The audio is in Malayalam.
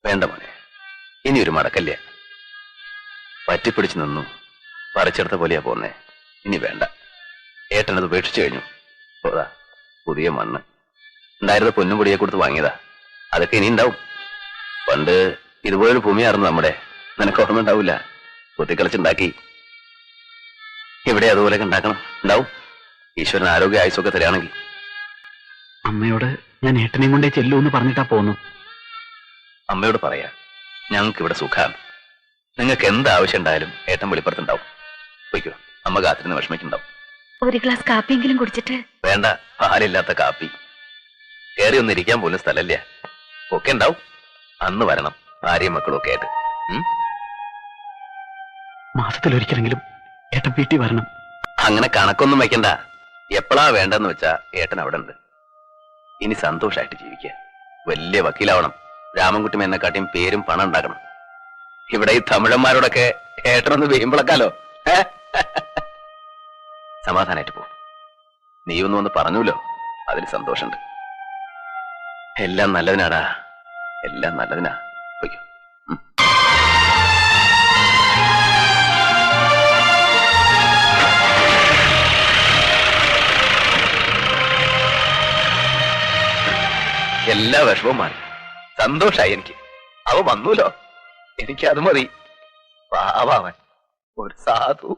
വേണ്ട മോനെ, ഇനി ഒരു മടക്കല്ലേ. പറ്റിപ്പിടിച്ചു നിന്നു പറിച്ചെടുത്ത പോലെയാ പോന്നേ. ഇനി വേണ്ട. ഏട്ടനത് ഉപേക്ഷിച്ചു കഴിഞ്ഞു. പോതാ പുതിയ മണ്ണ് ഉണ്ടായിരുന്ന പൊന്നും പൊടിയെ കൊടുത്ത് വാങ്ങിയതാ. അതൊക്കെ ഇനി ഉണ്ടാവും. പണ്ട് ഇതുപോലൊരു ഭൂമിയായിരുന്നു നമ്മുടെ. നിനക്ക് ഓർമ്മ ഉണ്ടാവില്ല? കുത്തിക്കളിച്ചുണ്ടാക്കി. ഇവിടെ അതുപോലെയൊക്കെ ഉണ്ടാക്കണം. ഉണ്ടാവും. ഈശ്വരൻ ആരോഗ്യ ആയുസൊക്കെ തരാണെങ്കിൽ. അമ്മയോട് ഞാൻ ഏട്ടനെയും കൊണ്ടേ ചെല്ലൂ എന്ന് പറഞ്ഞിട്ടാ പോന്നു. അമ്മയോട് പറയാ, ഞങ്ങൾക്ക് ഇവിടെ സുഖാണ്. നിങ്ങൾക്ക് എന്താവശ്യം ഉണ്ടായാലും ഏട്ടൻ വെളിപ്പുറത്തുണ്ടാവും. പോയിക്കോ, അമ്മ കാത്തിരുന്ന് വിഷമിക്കുണ്ടാവും. ഒരു ഗ്ലാസ് കാപ്പിയെങ്കിലും കുടിച്ചിട്ട്. വേണ്ട, പാലില്ലാത്ത കാപ്പി. കയറി ഒന്ന് ഇരിക്കാൻ പോലും സ്ഥലമില്ല. ഒക്കെ ഉണ്ടാവും. അന്ന് വരണം, ഭാര്യയും മക്കളും ഒക്കെ ആയിട്ട്. മാസത്തിലൊരിക്കലെങ്കിലും ഏട്ടൻ വീട്ടിൽ വരണം. അങ്ങനെ കണക്കൊന്നും വെക്കണ്ട. എപ്പോഴാ വേണ്ടെന്ന് വെച്ചാ ഏട്ടൻ അവിടെ ഉണ്ട്. ഇനി സന്തോഷമായിട്ട് ജീവിക്കുക. വലിയ വക്കീലാവണം. രാമൻകുട്ടി എന്നെക്കാട്ടിയും പേരും പണം ഉണ്ടാക്കണം. ഇവിടെ ഈ തമിഴന്മാരോടൊക്കെ ഏട്ടനൊന്ന് വീമ്പിളക്കാലോ. സമാധാനായിട്ട് പോ. നീയൊന്നും ഒന്ന് പറഞ്ഞൂല്ലോ, അതിൽ സന്തോഷമുണ്ട്. എല്ലാം നല്ലതിനാടാ, എല്ലാം നല്ലതിനാ. പോയിക്കോ. എല്ലാ വിഷമവും മാറി. സന്തോഷായി എനിക്ക്. അവ വന്നൂലോ, എനിക്ക് അത് മതി. പാവാവൻ ഒരു സാധു.